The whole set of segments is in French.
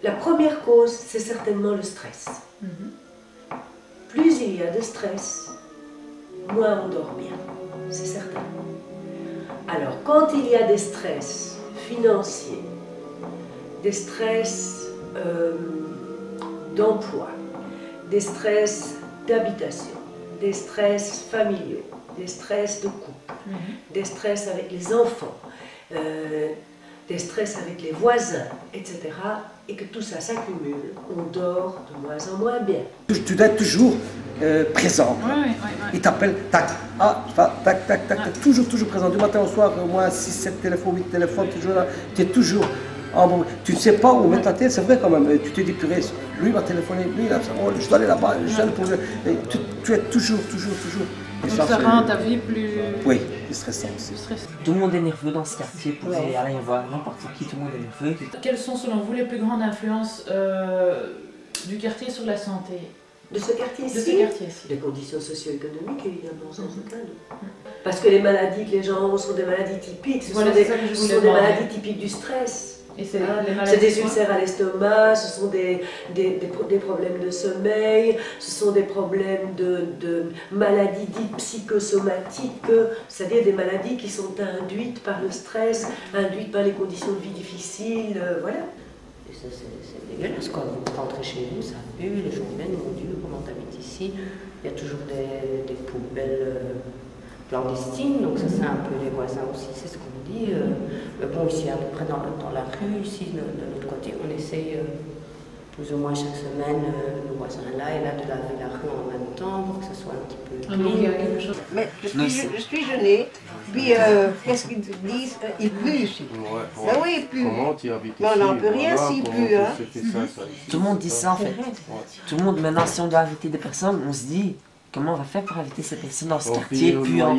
La première cause, c'est certainement le stress. Plus il y a de stress, moins on dort bien, c'est certain. Alors, quand il y a des stress financiers, des stress d'emploi, des stress d'habitation, des stress familiaux, des stress de couple, des stress avec les enfants, des stress avec les voisins, etc. Et que tout ça s'accumule, on dort de moins en moins bien. Tu dois être toujours présent. Il t'appelle, tac, tac, tac, tac, toujours présent. Du matin au soir, au moins 6, 7 téléphones, 8 téléphones, toujours là. Tu es toujours. Ah bon, tu ne sais pas où mettre ta tête, c'est vrai quand même. Tu te dis, purée, lui m'a téléphoné, lui, là, je dois aller là-bas, je dois aller pour le. Tu es toujours. Donc ça rend ta vie plus... Oui, c'est stressant aussi. Tout le monde est nerveux dans ce quartier, vous pouvez aller voir n'importe qui, tout le monde est nerveux. Quelles sont selon vous les plus grandes influences du quartier sur la santé? De ce quartier-ci? Les conditions socio-économiques, évidemment, sans aucun doute. Parce que les maladies que les gens ont sont des maladies typiques, ce sont des maladies typiques du stress. C'est des ulcères à l'estomac, ce sont des problèmes de sommeil, ce sont des problèmes de maladies dites psychosomatiques, c'est-à-dire des maladies qui sont induites par le stress, induites par les conditions de vie difficiles, voilà. Et ça, c'est dégueulasse, quand vous rentrez chez vous, ça pue, les gens viennent, mon Dieu, comment t'habites ici? Il y a toujours des poubelles clandestines, donc ça c'est un peu les voisins aussi, c'est ce qu'on dit. Mais bon, ici à peu près dans la rue, ici de l'autre côté, on essaye plus ou moins chaque semaine, nos voisins là et là, de laver la rue en même temps pour que ce soit un petit peu clean. Mais je suis gênée, puis qu'est-ce qu'ils disent? Il pue ici. Ah oui, il pue. Comment tu habites ici? Mais on n'en peut rien s'il pue. Hein. Tout le monde dit ça en fait. Tout le monde, maintenant si on doit inviter des personnes, on se dit comment on va faire pour inviter ces personnes dans ce quartier puant.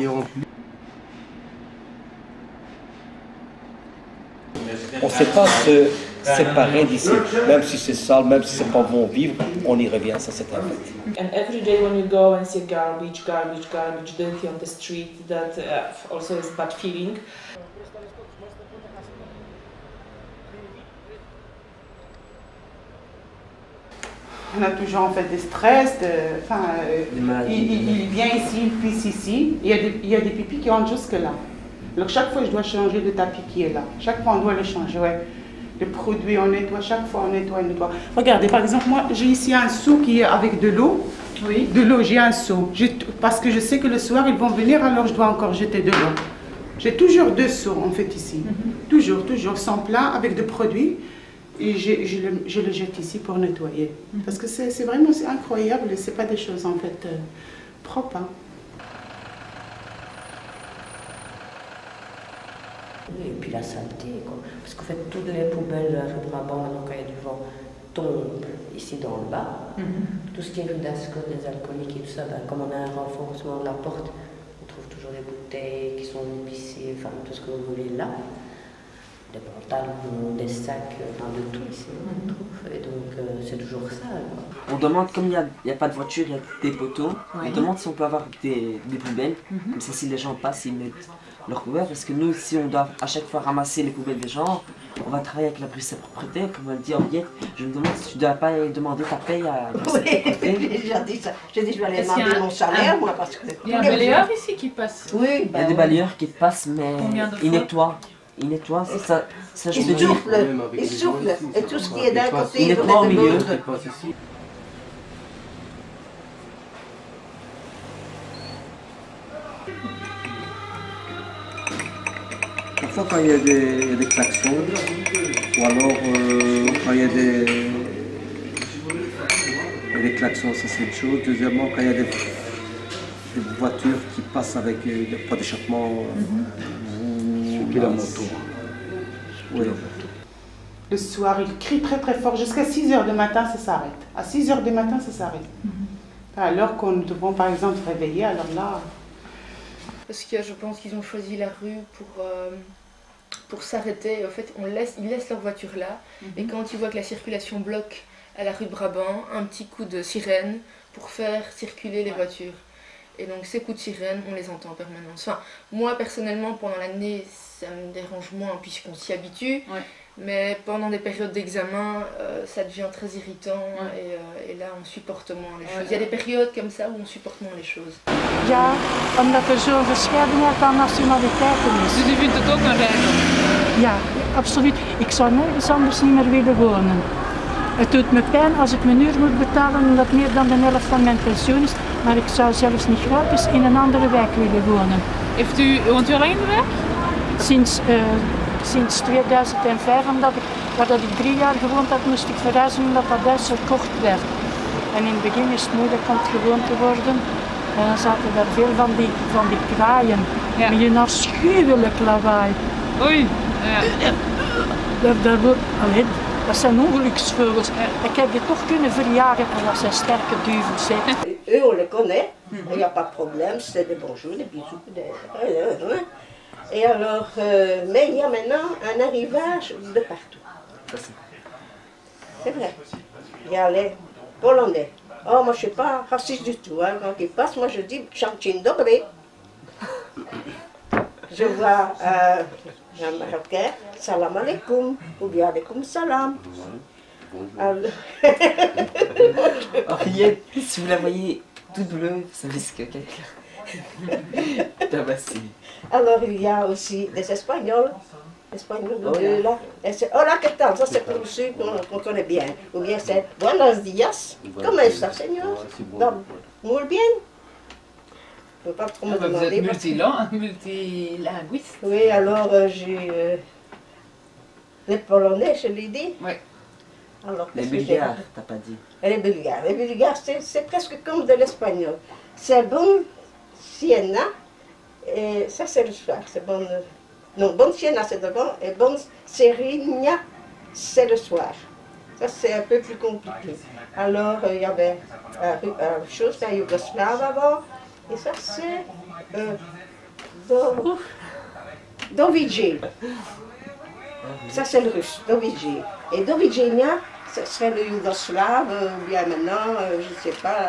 On ne sait pas se séparer d'ici, même si c'est sale, même si c'est pas bon vivre, on y revient, ça c'est un fait. And every day when you go and see garbage dirty on the street, that also is bad feeling. On a toujours en fait des stress, il vient ici, il pisse ici, il y a des pipis qui rentrent jusque là. Alors chaque fois je dois changer le tapis qui est là, chaque fois on doit le changer, ouais. Les produits on nettoie, chaque fois on nettoie. Regardez par exemple moi j'ai ici un seau qui est avec de l'eau, oui. De l'eau, j'ai un seau, parce que je sais que le soir ils vont venir alors je dois encore jeter de l'eau. J'ai toujours 2 seaux en fait ici, toujours, sans plein avec des produits. Et je le jette ici pour nettoyer. Parce que c'est vraiment incroyable, c'est pas des choses en fait propres. Hein. Et puis la saleté, quoi. Parce qu'en fait toutes les poubelles de la rue Brabant, quand il y a du vent, tombent ici dans le bas. Tout ce qui est rue d'Ascot, des alcooliques et tout ça, ben, comme on a un renforcement de la porte, on trouve toujours des bouteilles qui sont épicées, enfin tout ce que vous voulez là. Des pantalons, des sacs, de tout ici on trouve, et donc c'est toujours ça. On demande, comme il n'y a pas de voiture, il y a des poteaux, on demande si on peut avoir des poubelles, comme ça si les gens passent, ils mettent leurs poubelles, parce que nous, si on doit à chaque fois ramasser les poubelles des gens, on va travailler avec la police propriétaire, comme on dit en Viette, je me demande si tu ne dois pas demander ta paye à la police propriétaire. Oui, j'ai dit ça, j'ai dit je vais aller demander mon salaire, moi, parce que... Il y a un balayeur ici qui passe. Oui, il y a des balayeurs qui passent, mais ils nettoient. Il nettoie, ça je peux dire. Il souffle, et tout ce qui est d'un côté, il nettoie au milieu. Parfois quand il y a des klaxons, ou alors quand il y a des klaxons, ça c'est une chose. Deuxièmement, quand il y a des voitures qui passent avec pas d'échappement. La moto. Oui. Le soir, il crie très fort. Jusqu'à 6 h du matin, ça s'arrête. À 6 h du matin, ça s'arrête. Alors qu'on devrait, par exemple, se réveiller, alors là... Parce que je pense qu'ils ont choisi la rue pour s'arrêter. En fait, ils laissent leur voiture là. Et quand ils voient que la circulation bloque à la rue de Brabant, un petit coup de sirène pour faire circuler les voitures. Et donc ces coups de sirène, on les entend en permanence. Enfin, moi personnellement, pendant l'année, ça me dérange moins puisqu'on s'y habitue. Ouais. Mais pendant des périodes d'examen, ça devient très irritant et là on supporte moins les choses. Il y a des périodes comme ça où on supporte moins les choses. Ja, omdat zo'n verscheidenheid aan nationaliteiten is. Dus u vindt het ook een reden? Ja, absoluut. Ik zou nergens anders niet meer willen wonen. Het doet me pijn als ik mijn huur moet betalen omdat meer dan de helft van mijn pensioen is. Maar ik zou zelfs niet gratis in een andere wijk willen wonen. Woont u al lang in de wijk? Sinds 2005, waar ik 3 jaar gewoond had, moest ik verhuizen omdat dat huis zo kort werd. En in het begin is het moeilijk om het gewoon te worden. En dan zaten er veel van die kraaien met een afschuwelijk lawaai. Oei. Ja. Dat zijn ongeluksvogels. Ik heb die toch kunnen verjagen en dat zijn sterke duvels. Eux, on les connaît, il n'y a pas de problème, c'est des bonjours, des bisous, Et alors, mais il y a maintenant un arrivage de partout. C'est vrai. Il y a les Polonais. Oh, moi je ne suis pas raciste du tout. Hein. Quand ils passent, moi je dis Chamchin Dobre. Je vois un Marocain, Salam alaikum, ou bien alaikum salam. Henriette, si vous la voyez toute bleue, vous savez ce que quelqu'un. Alors il y a aussi des Espagnols. Là. Et c'est hola, ¿qué tal? Ça c'est pour ceux qu'on connaît bien. Ou bien c'est buenos días. Comment está, señor? Muy bien. Je ne peux pas trop me demander. Vous êtes multilinguiste. Oui, alors j'ai les Polonais, je l'ai dit. Oui. Alors, les Bulgares, t'as pas dit. Les Bulgares, c'est presque comme de l'espagnol. C'est bon Siena, et ça c'est le soir. C'est bon. Non, bon Siena c'est devant, et bon Serigna c'est le soir. Ça c'est un peu plus compliqué. Alors il y avait une chose, la Yougoslave avant, et ça c'est Dovidje. Ça c'est le russe, Dovidje. Et Dovidjenia, ce serait le yougoslave, ou bien maintenant, je ne sais pas.